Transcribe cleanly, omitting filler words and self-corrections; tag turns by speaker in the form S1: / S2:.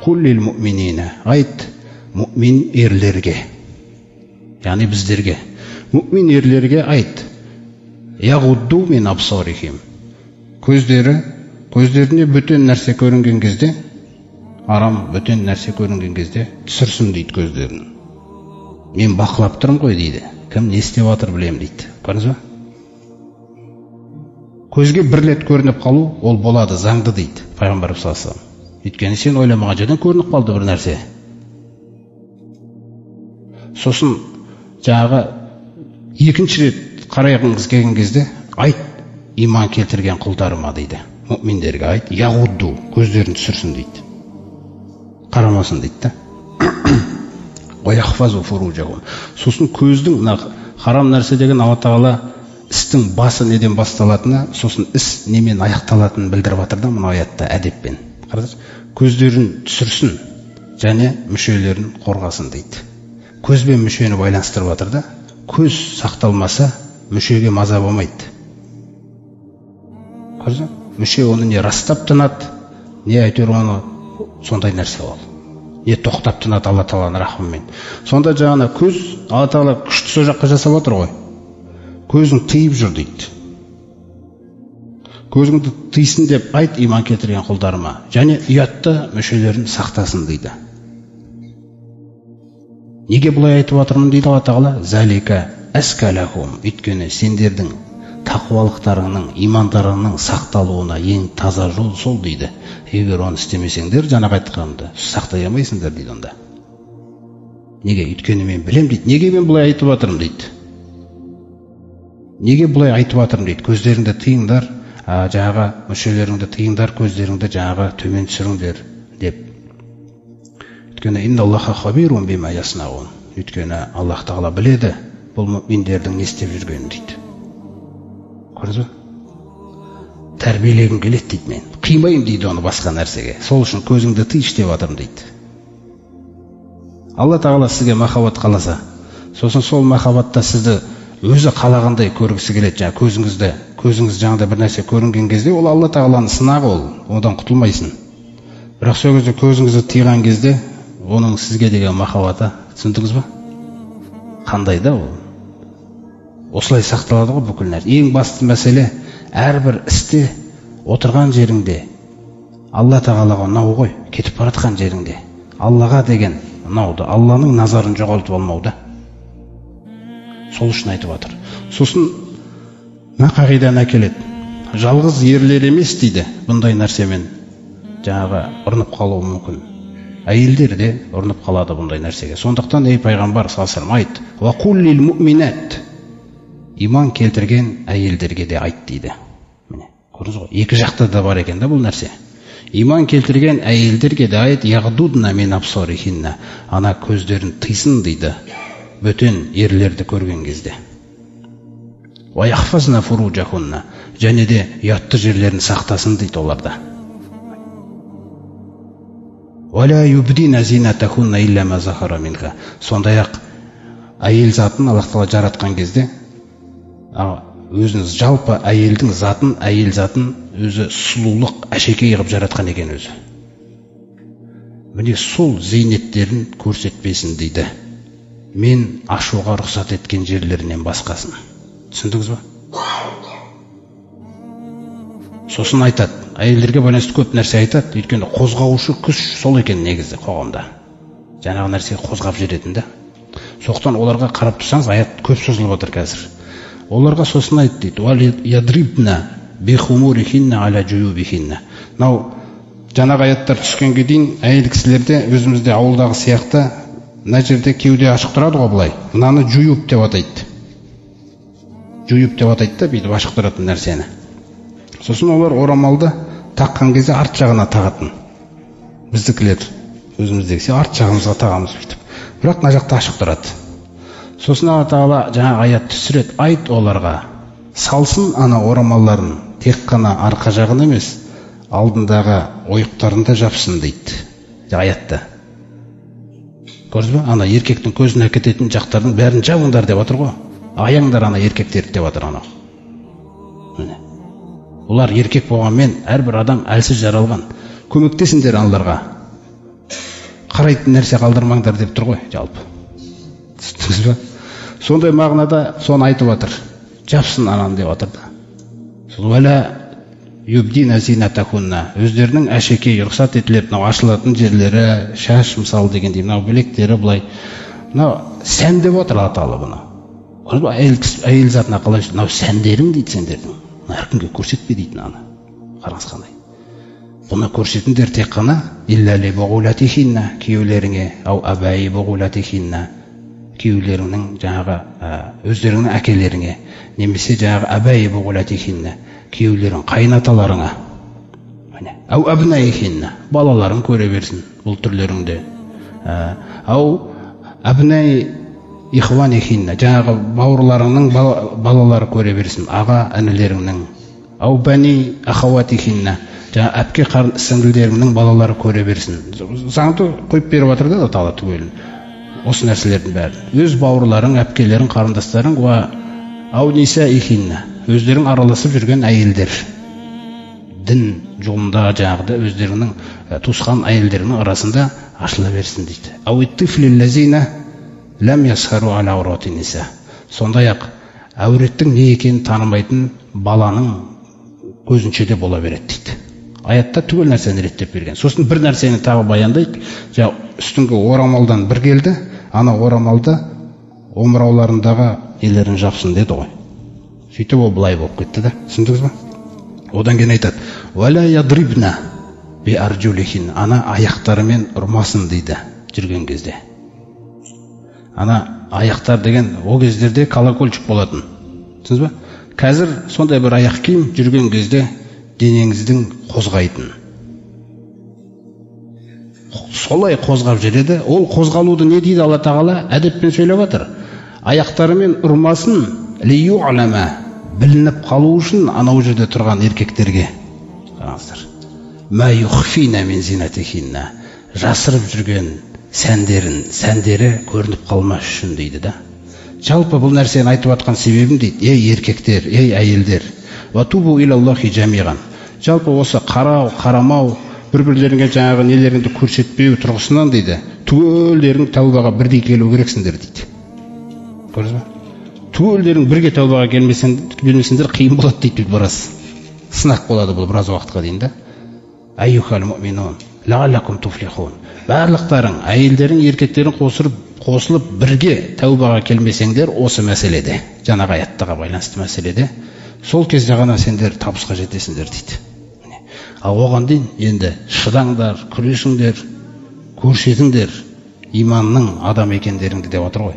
S1: Куллил муъминина, айт муъмин ерлерге, яғни біздерге, муъмин ерлерге айт, яғудду мин абсарихим, көздеріне бөтен нәрсе көрінген кезде, арам бөтен нәрсе көрінген кезде түсірсін дейді көздерін. Мен бақылап тұрмын ғой дейді. Кім не істеп жатыр білем дейді. Көрдіңіз ба? Көзге бір рет көрініп қалу ол болады, заңды дейді пайғамбар саллаллаху алейхи вассалам. Өйткені сен ойламаған жерден көрініп қалды бір нәрсе. Сосын жаңағы екінші рет қарайғыңыз келген кезде айт иман келтірген құлдарыма дейді. Муъминдерге айт, яғудду, көздерін түсірсін дейді. Қарамасын дейді да. Сосын көздің харам нәрсе деген Алла тағала істің басы неден басталатыны, сосын іс немен аяқталатынын білдіріп жатыр да мына аятта әдеппен. Қараңыз, көздерін түсірсін және мүшелерін қорғасын дейді. Көзбен мүшені байланыстырып жатыр да, көз сақталмаса мүшеге маза болмайды. Қараңыз, мүше оны не растап тынады, не әйтеуір оны сондай нәрсе ол. Не тоқтап тынады Алла тағаланың рахымымен. Сонда жаңа көз Алла тағала күшті сол жаққа жасап отыр ғой. Көзің тыйып жүр дейді. Көзіңді тыйсын деп айт иман келтірген құлдарыма, және ұятты мүшелерін сақтасын дейді. Неге бұлай айтып отырмын дейді Алла тағала? Залика аскалахум, өйткені сендердің тақуалықтарыңның, имандарыңның сақталуына ең таза жол сол дейді. Егер оны істемесеңдер, жаңағы айтқанымды сақтай алмайсыңдар дейді онда. Неге? Өйткені мен білем дейді. Неге мен бұлай айтып жатырмын дейді. Неге бұлай айтып жатырмын дейді. Көздеріңді тыйыңдар, жаңағы мүшелеріңді тыйыңдар, көздеріңді жаңағы төмен түсіріңдер деп. Өйткені инналлаха хабирун бима яснаун. Өйткені Аллах тағала біледі бұл муъминдердің не істеп жүргенін дейді. Көрдіңіз бе? Тәрбиелегім келеді дейді мен. Қимайым дейді оны басқа нәрсеге. Сол үшін көзіңді тыйш деп жатырмын дейді. Алла тағала сізге махаббат қаласа, сосын сол махаббатта сізді өзі қалағандай көргісі келеді. Жаңа көзіңіз жаңағыдай бір нәрсе көрінген кезде, ол Алла тағаланың сынағы ол. Одан құтылмайсың. Бірақ сол кезде көзіңізді тыйған кезде, оның сізге деген махаббаты, түсіндіңіз ба? Қандай да ол? Осылай сақталады ғой бүкіл нәрсе. Ең басты мәселе әрбір істе отырған жеріңде Алла тағалаға ұнау ғой, кетіп баратқан жеріңде Аллаға деген ұнауды, Алланың назарын жоғалтып алмауды. Сол үшін айтып жатыр. Сосын мына қағиданы әкеледі. Жалғыз ерлер емес дейді, бұндай нәрсемен жаңағы ұрынып қалуы мүмкін. Әйелдер де ұрынып қалады бұндай нәрсеге. Сондықтан пайғамбар саллаллаху алейхи вассалам айт: "Ва куллил муъминат", иман келтірген әйелдерге де айт дейді. Міне, көрдіңіз ғой, екі жақта да бар екен да бұл нәрсе. Иман келтірген әйелдерге де айт: "Яғдудна мин абсарихинна", ана көздерін тыйсын дейді, бөтен ерлерді көрген кезде. "Ва яхфазна фуруджахунна", және де ұятты жерлерін сақтасын дейді оларда. "Ва ла юбдина зинатахунна илля ма захара минха", сондай-ақ әйел затын Аллах тағала жаратқан кезде өзіңіз жалпы әйелдің затын, әйел затын өзі сұлулық, әшекей қылып жаратқан екен өзі. Міне сол зейнеттерін көрсетпесін дейді. Мен ашуға рұқсат еткен жерлерінен басқасын. Түсіндіңіз ба? Сосын айтады, әйелдерге байланысты көп нәрсе айтады, өйткені қозғаушы күш сол екен негізі қоғамда. Жаңағы нәрсе қозғап жіберетін да. Соқтан оларға қарап тұрсаңыз, аят көп созылып отыр қазір. Оларға сосын айт дейді: "Вал ядрибна бихумурихинна аля жуюбихинна". Мынау жаңағы аяттар түскенге дейін әйел кісілерде өзімізде ауылдағы сияқты мына жерде кеуде ашық тұрады ғой былай. Мынаны жуюб деп атайды. Жуюб деп атайды да бүйтіп ашық тұратын нәрсені. Сосын олар орамалды таққан кезде арт жағына тағатын. Біздікілер өзіміздегі арт жағымызға тағамыз бүйтіп. Бірақ мына жақта ашық тұрады. Сосын Алла тағала жаңа аят түсіреді, айт оларға: "Салсын ана орамалларын тек қана арқа жағын емес, алдындағы ойықтарында жапсын" дейді аятта. Көрдіңіз бе? Ана еркектің көзін әкететін жақтардың бәрін жабыңдар деп жатыр ғой. Аяңдар ана еркектерді деп жатыр анау. Олар еркек болғанмен әрбір адам әлсіз жаралған. Көмектесіңдер аналарға. қарайтын нәрсе қалдырмаңдар деп тұр ғой жалпы. Түсіндіңіз ба? Сондай мағынада соны айтып жатыр. Жапсын ананы деп жатыр да. Вәлә юбдина зинатахунна, өздерінің әшекей рұқсат етілетін ашылатын жерлері, шаш мысалы дегендей, мынау білектері былай. Мынау сән деп отыр аталы бұны. Әйел затына қалай, мынау сәндерің дейді сендердің. Әркімге көрсетпе дейді аны. Қараңыз қандай. Бұны көрсетіңдер тек қана иллали буғулатихинна, күйеулеріңе, ау абайи буғулатихинна, күйеулеріңнің жаңағы өздеріңнің әкелеріңе, немесе жаңағы абайи буғулатихинна, күйеулерің қайнаталарыңа, ау абнаихинна, балаларың көре берсін бұл түрлеріңде, ау абнай ихванихинна, жаңағы бауырларыңның балалары көре берсін, аға інілеріңнің, ау бани ахаватихинна, жаңа әпке сіңлілеріңнің балалары көре берсін. Заңды қойып беріп жатыр да тала түгелін. Осы нәрселердің бәрі. Өз бауырларың, әпкелерің, қарындастарың, ау ниса ихинна, өздерің араласып жүрген әйелдер. Дін жолында жаңағыда өздерінің туысқан әйелдерінің арасында ашыла берсін дейді. Ау иттифлиллазина лам ясхару аля аурати ниса. Сондай-ақ әуреттің не екенін танымайтын баланың көзінше де бола береді дейді. Аятта түгел нәрсені реттеп берген. Сосын бір нәрсені тағы баяндайды. Үстіңгі орамалдан бір келді, ана орамалда омырауларындағы нелерін жапсын деді ғой. Сөйтіп ол былай болып кетті да. Түсіндіңіз ба? Одан кейін айтады: "Вала ядрибна би арджулихин", ана аяқтарымен ұрмасын дейді жүрген кезде. Ана аяқтар деген о кездерде колокольчик болатын. Түсіндіңіз ба? Қазір сондай бір аяқ киім жүрген кезде денеңіздің қозғайтын. Солай қозғап жүреді. Ол қозғалуды не дейді Алла Тағала? Әдеппен сөйлеп жатыр. Аяқтарымен ұрмасын, лию'лама, білініп қалу үшін анау жерде тұрған еркектерге. Қараңыздар. Ма юхфина мин зинатихинна, жасырып жүрген сәндері көрініп қалмас үшін дейді да. Жалпы бұл нәрсені айтып жатқан себебім дейді: ей еркектер, ей әйелдер, ватубу илаллахи жамиған. Жалпы осы қарау, қарамау, бір-бірлеріңе жаңағы нелеріңді көрсетпеу тұрғысынан дейді, түгелдерің тәубаға бірдей келу керексіңдер дейді. Көрдіңіз ба? Түгелдерің бірге тәубаға келмесеңдер қиын болады дейді біраз. Сынақ болады бұл біраз уақытқа дейін да. Айюхал муъминун лааллакум туфлихун. Барлықтарың, әйелдерің, еркектерің қосылып бірге тәубаға келмесеңдер осы мәселеде, жаңағы аяттаға байланысты мәселеде, сол кезде ғана сендер табысқа жетесіңдер дейді. Ал оған дейін енді шыдаңдар, күресіңдер, көрсетіңдер иманның адам екендеріңді деп отыр ғой.